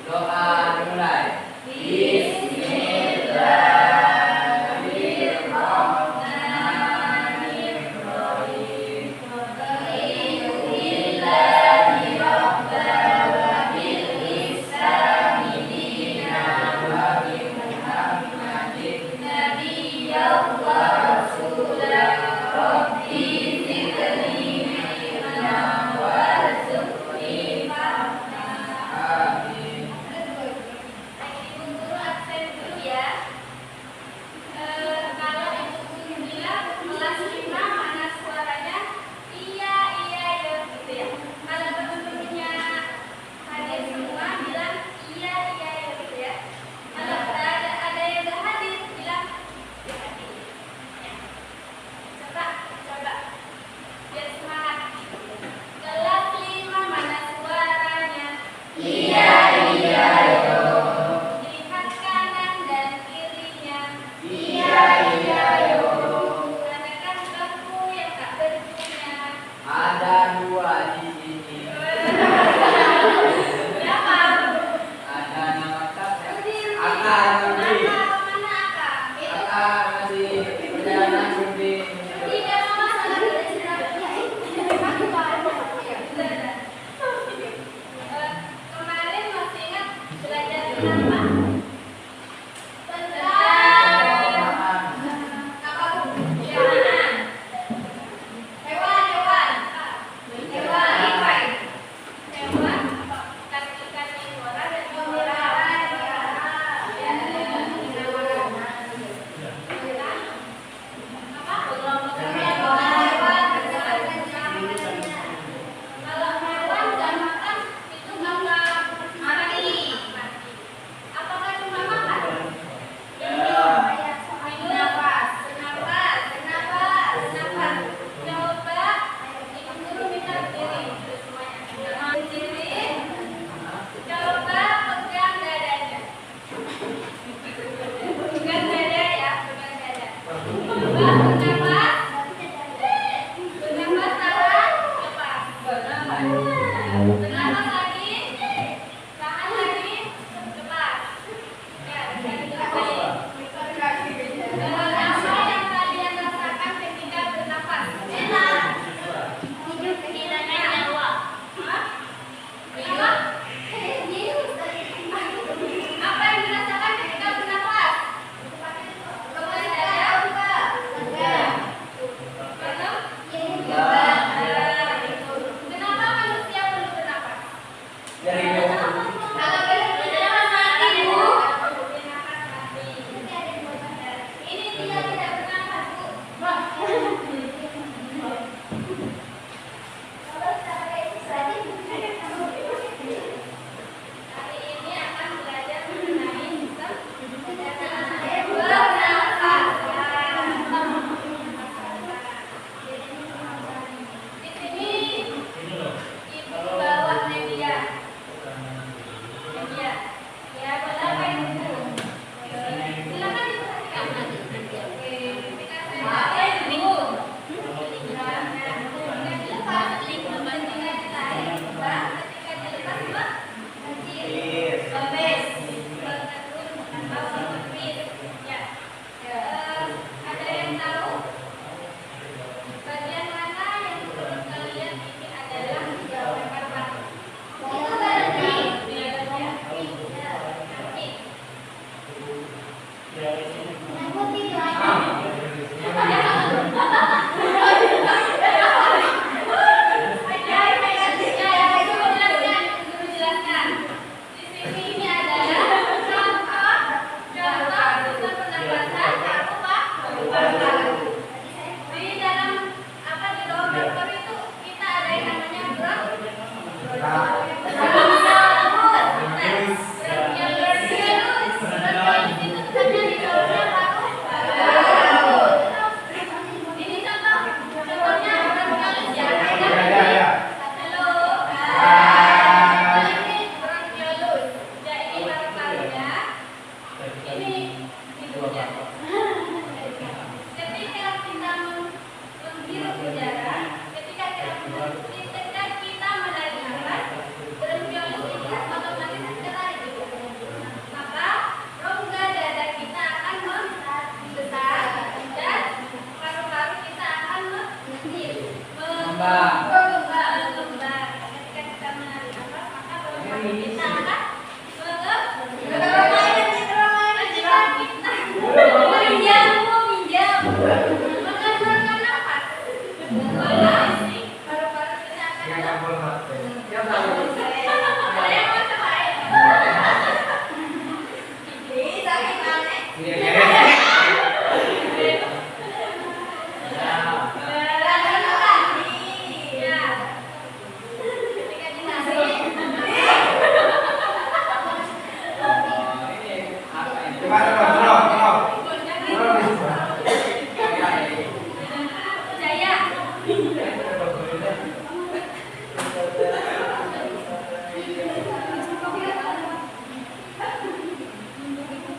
Doa dimulai. Apakah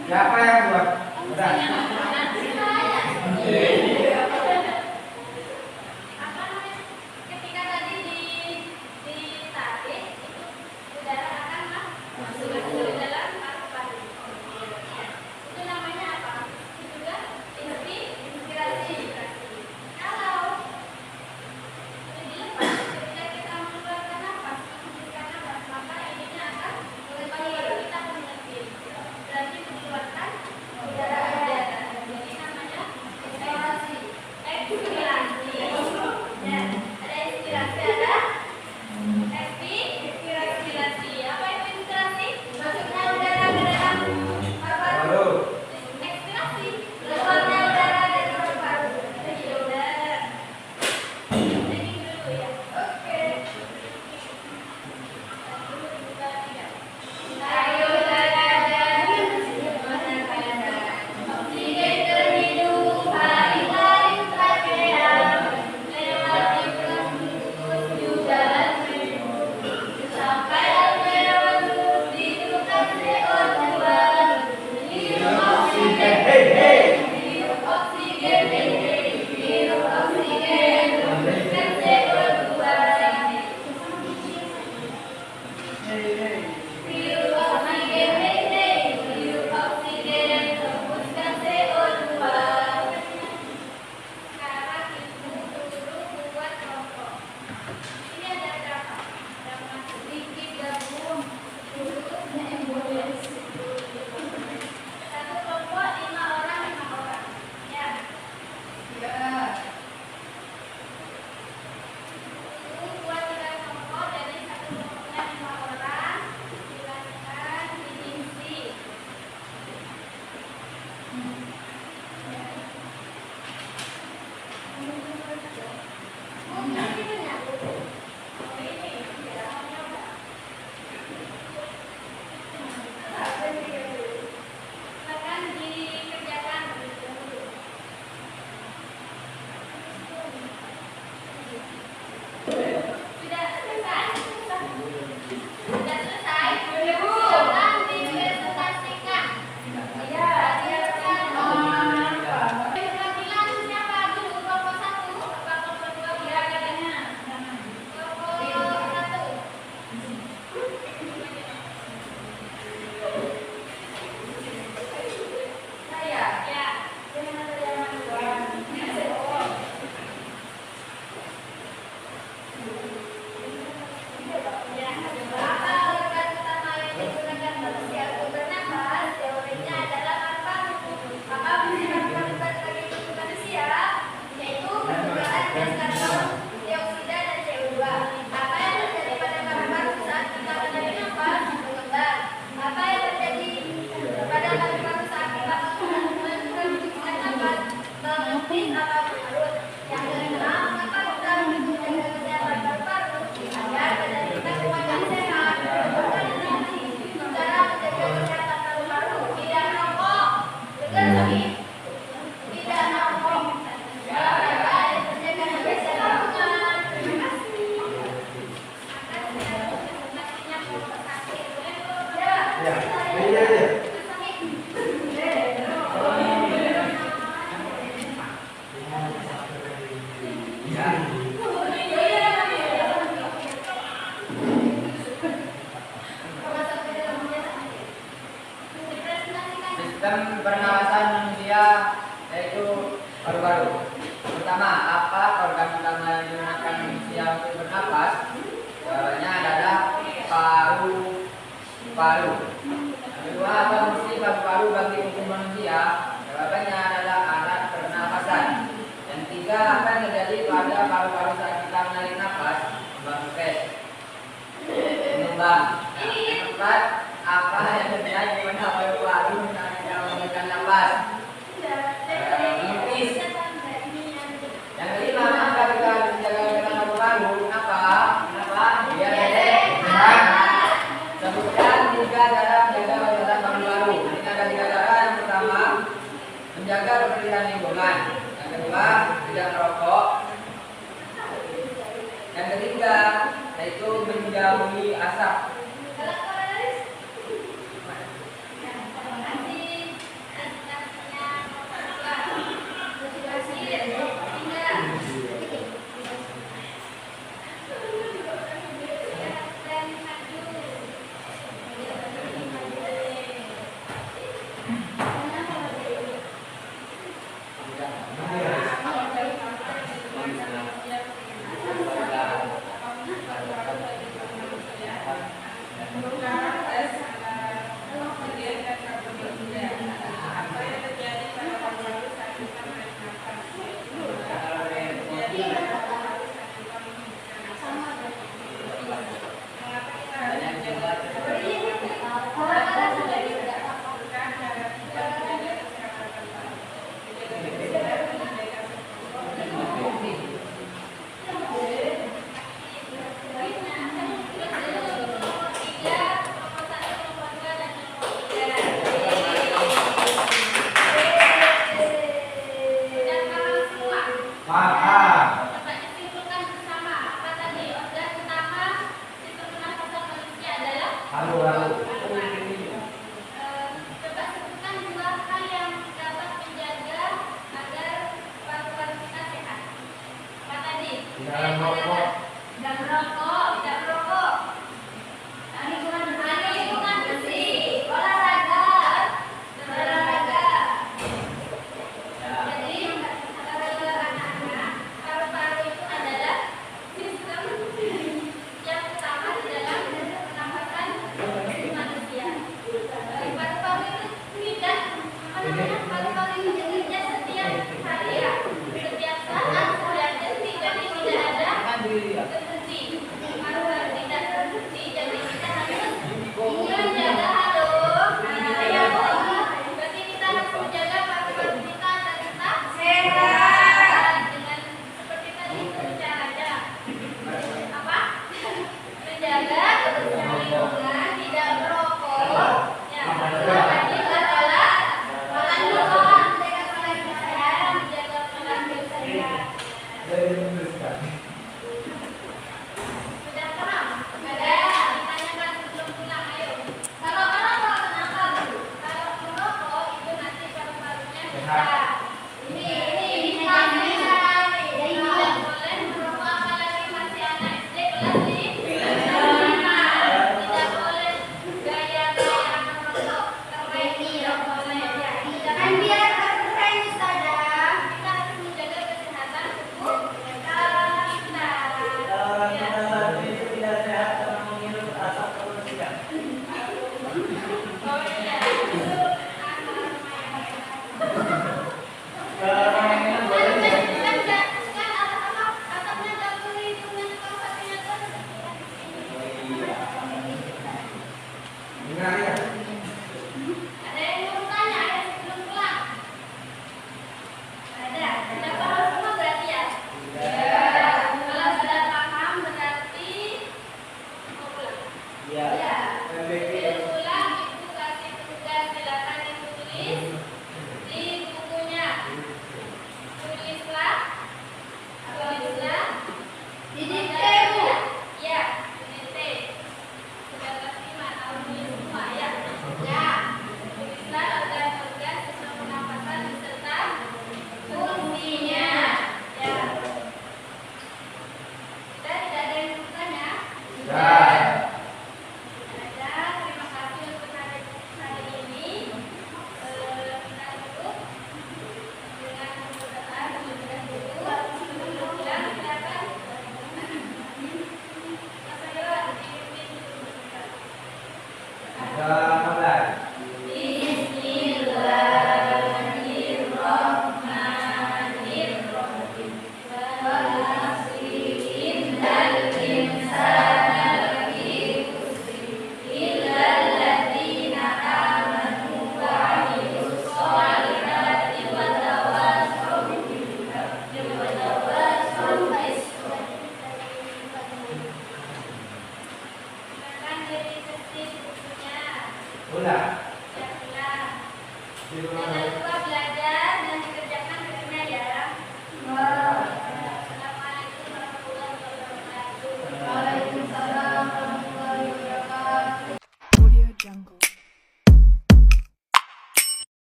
Siapa yang buat? Udah. Ketika tadi ditarik itu udara akan masuk ke dalam paru-paru. Itu namanya apa? Itu juga inspirasi. Kalau itu dilepas ketika kita mengeluarkan nafas, maka ininya akan paru-paru kita akan mengecil. Berarti mengeluarkan udara aja. Jadi namanya ekspirasi. Ya, ada inspirasi, ada ekspirasi. Apa itu inspirasi? Masuknya udara ke dalam paru-paru. Ekspirasi, keluarnya udara dari paru-paru. Jadi udara. Ini dulu ya. Oke. Ayo oksigen terhidup hari-hari trachea melewati pelembus juga sampai alveolus dihidupkan CO2 hirup oksigen hirup oksigen hirup oksigen hembuskan CO2 hirup oksigen hirup oksigen hembuskan CO2. Sekarang ibu suruh buat kelompok. Ini ada berapa? Berapa sedikit gabung 10 satu kelompok 5 orang. Ya. Ibu buat 3 kelompok, jadi satu kelompoknya 5 orang. Silakan diisi. Silakan dikerjakan. Sudah selesai? Sudah selesai? Silakan dipresentasikan. Iya, silakan. Bilang siapa dulu? Kelompok 1, apa kelompok 2 biarkannya? Kelompok 1. Saya. Ya. Jangan ada yang duluan. Ya, apa organ utama yang digunakan manusia untuk bernafas? Teorinya adalah paru-paru. Apa fungsi paru-paru bagi tubuh manusia? Yaitu pertukaran gas karbon dioksida dan CO2. Apa yang terjadi pada paru-paru saat kita menarik nafas? Mengembang. Apa yang terjadi pada paru-paru saat kita menghembuskan nafas? Mengempis atau menurun. Yang kelima, mengapa kita menjaga kesehatan paru-paru? Agar badan kita semakin sehat. Cara menjaga kesehatan paru-paru tidak merokok. Dengar lagi. Tidak merokok. Agar menjaga kesehatan lingkungan. Terima kasih. Akan segera presentasinya kelompok 1. Ya. Sistem pernapasan manusia yaitu paru-paru. Pertama, apa organ utama yang digunakan manusia untuk bernapas? Jawabannya adalah paru paru. Yang kedua, apa fungsi paru-paru bagi tubuh manusia? Jawabannya adalah alat pernapasan. Yang ketiga, apa yang terjadi pada paru-paru saat kita menarik nafas? Membuat stres, mengembang. Yang keempat, apa yang terjadi pada paru-paru saat kita mengeluarkan nafas? Melukis. Yang kelima, apa kita harus menjaga kesehatan paru-paru? Kenapa? Biar sehat. Sebutkan 3 cara menjaga kesehatan paru-paru. Ini ada 3 cara. Yang pertama, menjaga kebersihan lingkungan. Yang kedua, tidak merokok. Yang ketiga, yaitu menjauhi asap. Maka Dapat disimpulkan bersama apa tadi? Organ utama sistem pernafasan manusia adalah paru-paru.